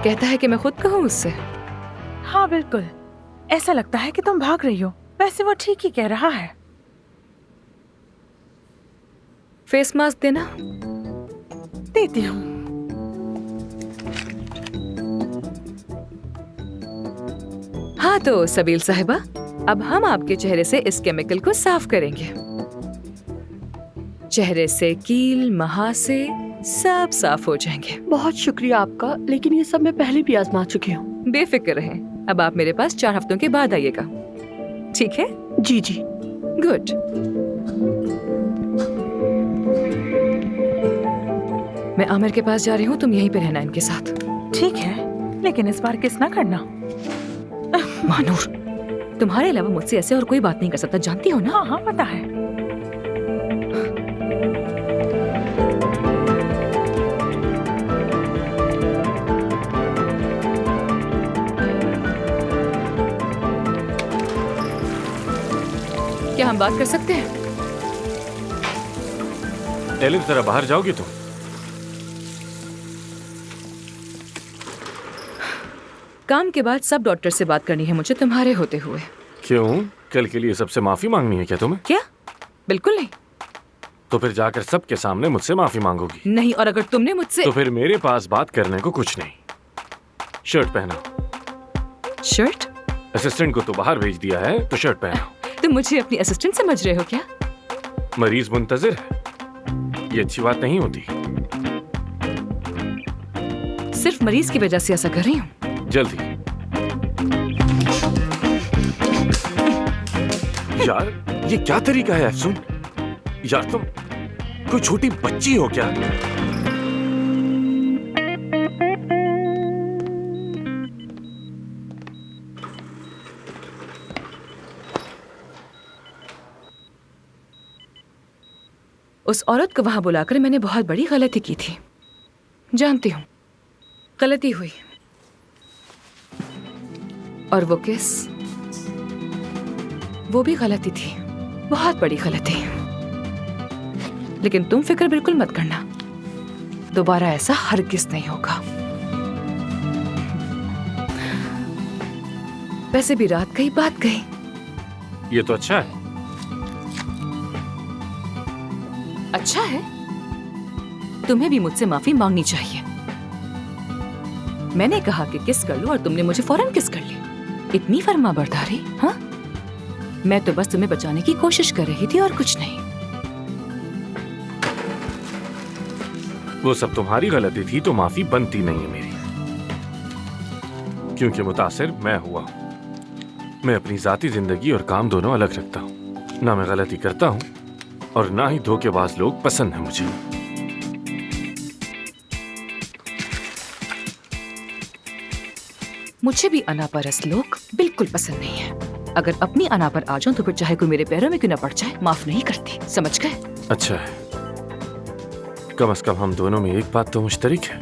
कहता है कि मैं खुद कहूँ उससे। हाँ बिल्कुल, ऐसा लगता है कि तुम भाग रही हो। वैसे वो ठीक ही कह रहा है। फेस मास्क देना। देती हूँ। हाँ तो सबील साहिबा, अब हम आपके चेहरे से इस केमिकल को साफ करेंगे। चेहरे से कील महासे सब साफ हो जाएंगे। बहुत शुक्रिया आपका, लेकिन ये सब मैं पहले भी आजमा चुकी हूँ। बेफिक्र रहें, अब आप मेरे पास 4 हफ्तों के बाद आइएगा, ठीक है? जी जी। गुड। मैं आमिर के पास जा रही हूँ, तुम यहीं पे रहना इनके साथ। ठीक है, लेकिन इस बार किस ना करना। मानूर, तुम्हारे अलावा मुझसे ऐसे और कोई बात नहीं कर सकता, जानती हो ना? हाँ हाँ पता है। क्या हम बात कर सकते हैं? एलिफ जरा बाहर जाओगी तुम? काम के बाद सब डॉक्टर से बात करनी है मुझे तुम्हारे होते हुए। क्यों? कल के लिए सबसे माफी मांगनी है क्या तुम्हें? क्या? बिल्कुल नहीं। तो फिर जाकर सबके सामने मुझसे माफी मांगोगी? नहीं, और अगर तुमने मुझसे तो फिर मेरे पास बात करने को कुछ नहीं। शर्ट पहनो। शर्ट? असिस्टेंट को तो बाहर भेज दिया है, तो शर्ट पहनो। तुम मुझे अपनी असिस्टेंट समझ रहे हो क्या? मरीज मुंतजिर है, ये अच्छी बात नहीं होती। सिर्फ मरीज की वजह से ऐसा कर रही हूँ। जल्दी। यार ये क्या तरीका है अफसून? यार तुम कोई छोटी बच्ची हो क्या? उस औरत को वहां बुलाकर मैंने बहुत बड़ी गलती की थी। जानती हूँ, गलती हुई। और वो किस? वो भी गलती थी, बहुत बड़ी गलती। लेकिन तुम फिक्र बिल्कुल मत करना, दोबारा ऐसा हरगिज़ नहीं होगा। वैसे भी रात गई बात गई। ये तो अच्छा है। अच्छा है? तुम्हें भी मुझसे माफी मांगनी चाहिए। मैंने कहा कि किस कर लो और तुमने मुझे फौरन किस कर ली। इतनी फर्मा बरदारी? हाँ, मैं तो बस तुम्हें बचाने की कोशिश कर रही थी और कुछ नहीं। वो सब तुम्हारी गलती थी तो माफी बनती नहीं है मेरी, क्योंकि मुतासिर मैं हुआ हूं। मैं अपनी जाती जिंदगी और काम दोनों अलग रखता हूं। ना मैं गलती करता हूं और ना ही धोखेबाज लोग पसंद हैं मुझे। मुझे भी अनापरस लोग बिल्कुल पसंद नहीं है। अगर अपनी अना पर आ जाऊं तो फिर चाहे कोई मेरे पैरों में क्यों न पड़ जाए, माफ नहीं करती। समझ गए? अच्छा है, कम से कम हम दोनों में एक बात तो मुश्तरक है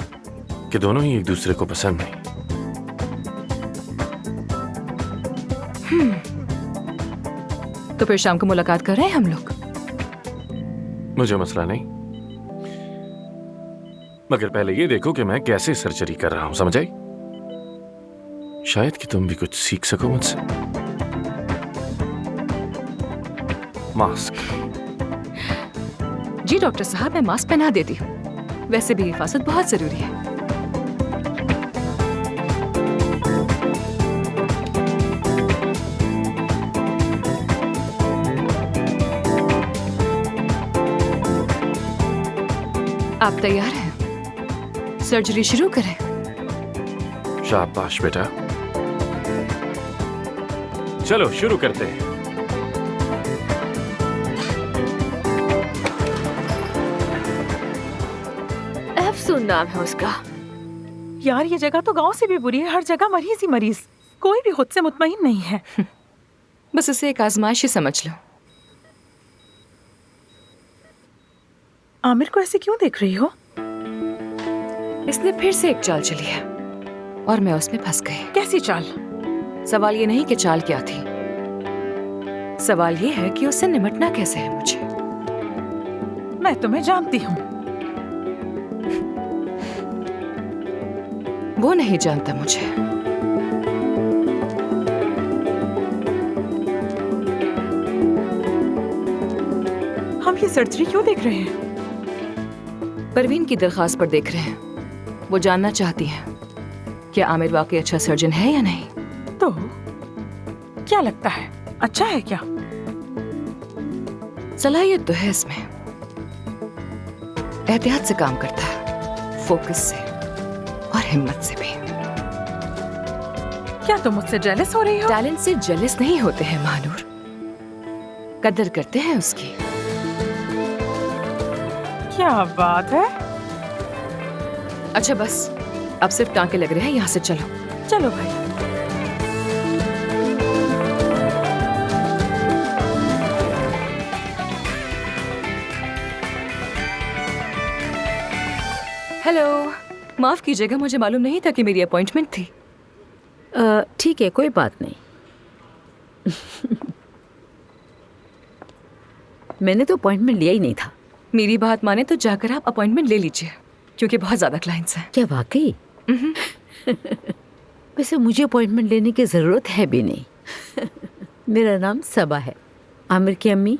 कि दोनों ही एक दूसरे को पसंद नहीं। तो फिर शाम को मुलाकात कर रहे हैं हम लोग? मुझे मसला नहीं, मगर पहले ये देखो कि मैं कैसे सर्जरी कर रहा हूं, समझ आई? शायद कि तुम भी कुछ सीख सको मुझसे। मास्क। जी डॉक्टर साहब, मैं मास्क पहना देती हूँ। वैसे भी हिफाजत बहुत जरूरी है। आप तैयार हैं? सर्जरी शुरू करें? शाबाश बेटा, चलो शुरू करते हैं। अफसून नाम है उसका। यार ये जगह तो गांव से भी बुरी है, हर जगह मरीज ही मरीज, कोई भी खुद से मुतमईन नहीं है। बस इसे एक आजमाइश ही समझ लो। आमिर को ऐसे क्यों देख रही हो? इसने फिर से एक चाल चली है और मैं उसमें फंस गई। कैसी चाल? सवाल ये नहीं कि चाल क्या थी, सवाल ये है कि उससे निपटना कैसे है मुझे। मैं तुम्हें जानती हूँ। वो नहीं जानता मुझे। हम ये सर्जरी क्यों देख रहे हैं? परवीन की दरखास्त पर देख रहे हैं। वो जानना चाहती है क्या आमिर वाकई अच्छा सर्जन है या नहीं। तो क्या लगता है, अच्छा है क्या? सलाहियत तो है इसमें, एहतियात से काम करता है, फोकस से और हिम्मत से भी। क्या तुम मुझसे जेलस हो रही हो? टैलेंट से जेलस नहीं होते हैं महानूर, कदर करते हैं उसकी। क्या बात है। अच्छा बस, अब सिर्फ टांके लग रहे हैं, यहाँ से चलो। चलो भाई। हेलो, माफ कीजिएगा, मुझे मालूम नहीं था कि मेरी अपॉइंटमेंट थी। ठीक है, कोई बात नहीं। मैंने तो अपॉइंटमेंट लिया ही नहीं था। मेरी बात माने तो जाकर आप अपॉइंटमेंट ले लीजिए, क्योंकि बहुत ज्यादा क्लाइंट्स हैं। क्या वाकई? वैसे मुझे अपॉइंटमेंट लेने की जरूरत है भी नहीं। मेरा नाम सबा है, आमिर की अम्मी।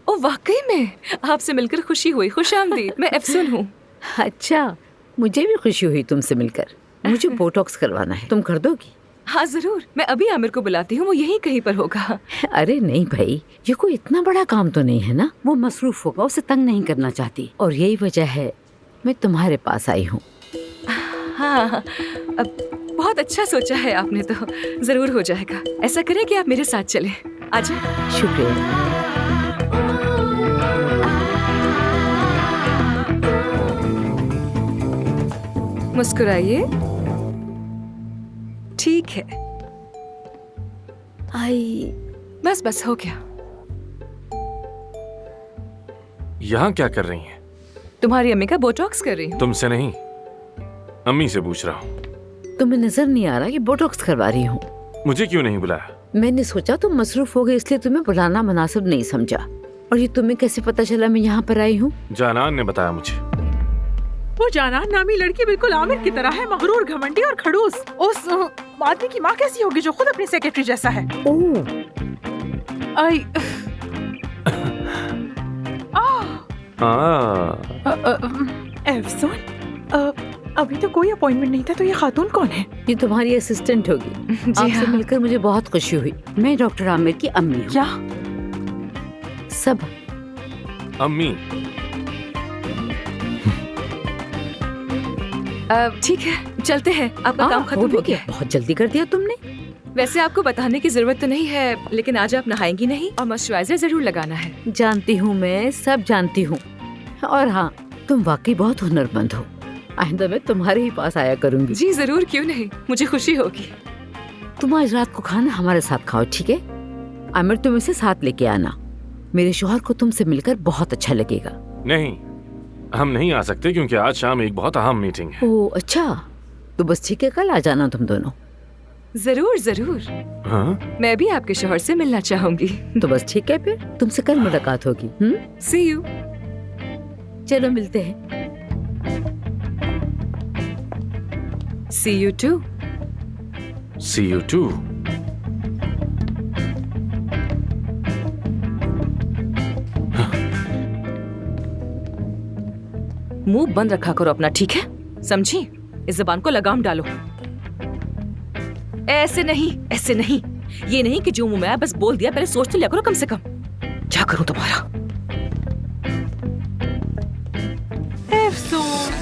ओ वाकई में, आपसे मिलकर खुशी हुई। खुशामदीद, मैं अफसून हूँ। अच्छा, मुझे भी खुशी हुई तुमसे मिलकर। मुझे बोटॉक्स करवाना है, तुम कर दोगी? हाँ जरूर, मैं अभी आमिर को बुलाती हूँ, वो यहीं कहीं पर होगा। अरे नहीं भाई, ये कोई इतना बड़ा काम तो नहीं है ना। वो मसरूफ होगा, उसे तंग नहीं करना चाहती, और यही वजह है मैं तुम्हारे पास आई हूँ। हाँ, अब बहुत अच्छा सोचा है आपने, तो जरूर हो जाएगा। ऐसा करें कि आप मेरे साथ चलें। आजा। शुक्रिया। मुस्कुराइए। ठीक है, आई बस बस हो गया। यहाँ क्या कर रही हैं? तुम्हारी अम्मी का बोटॉक्स कर रही हूँ। तुमसे नहीं, अम्मी से पूछ रहा हूँ। तुम्हें नजर नहीं आ रहा कि बोटॉक्स करवा रही हूँ? मुझे क्यों नहीं बुलाया? मैंने सोचा तुम मसरूफ हो गए, इसलिए तुम्हें बुलाना मुनासिब नहीं समझा। और ये तुम्हें कैसे पता चला मैं यहाँ पर आई हूँ? जानान ने बताया मुझे। वो जाना नामी लड़की बिल्कुल आमिर की तरह है, मगरूर, घमंडी और खड़ूस। उस आदमी की माँ कैसी होगी जो खुद अपनी सेक्रेटरी जैसा है? ओह, आई अफसून, अभी तो कोई अपॉइंटमेंट नहीं था, तो ये खातून कौन है? ये तुम्हारी असिस्टेंट होगी। जी आपसे हाँ। मिलकर मुझे बहुत खुशी हुई। मैं डॉक्टर आमिर की अम्मी हूँ। क्या? सब अम्मी, ठीक है, चलते हैं। आपका काम खत्म हो गया। बहुत जल्दी कर दिया तुमने। वैसे आपको बताने की जरूरत तो नहीं है, लेकिन आज आप नहाएंगी नहीं और मॉइस्चराइजर जरूर लगाना है। जानती हूँ, मैं सब जानती हूँ। और हाँ, तुम वाकई बहुत हुनरमंद हो। आइंदा मैं तुम्हारे ही पास आया करूंगी। जी जरूर, क्यों नहीं, मुझे खुशी होगी। तुम आज रात को खाना हमारे साथ खाओ, ठीक है? आमिर, तुम इसे साथ लेके आना। मेरे शौहर को तुमसे मिलकर बहुत अच्छा लगेगा। नहीं, हम नहीं आ सकते क्योंकि आज शाम एक बहुत अहम मीटिंग है। ओह अच्छा, तो बस ठीक है, कल आ जाना तुम दोनों। जरूर जरूर, हाँ? मैं भी आपके शौहर से मिलना चाहूंगी। तो बस ठीक है, फिर तुमसे कल मुलाकात होगी। See you. चलो मिलते हैं। See you too. See you too. मुंह बंद रखा करो अपना, ठीक है? समझी? इस जबान को लगाम डालो। ऐसे नहीं, ऐसे नहीं। ये नहीं कि जो मुंह में आया बस बोल दिया, पहले सोच तो लिया करो कम से कम। क्या करूं तुम्हारा? अफसून,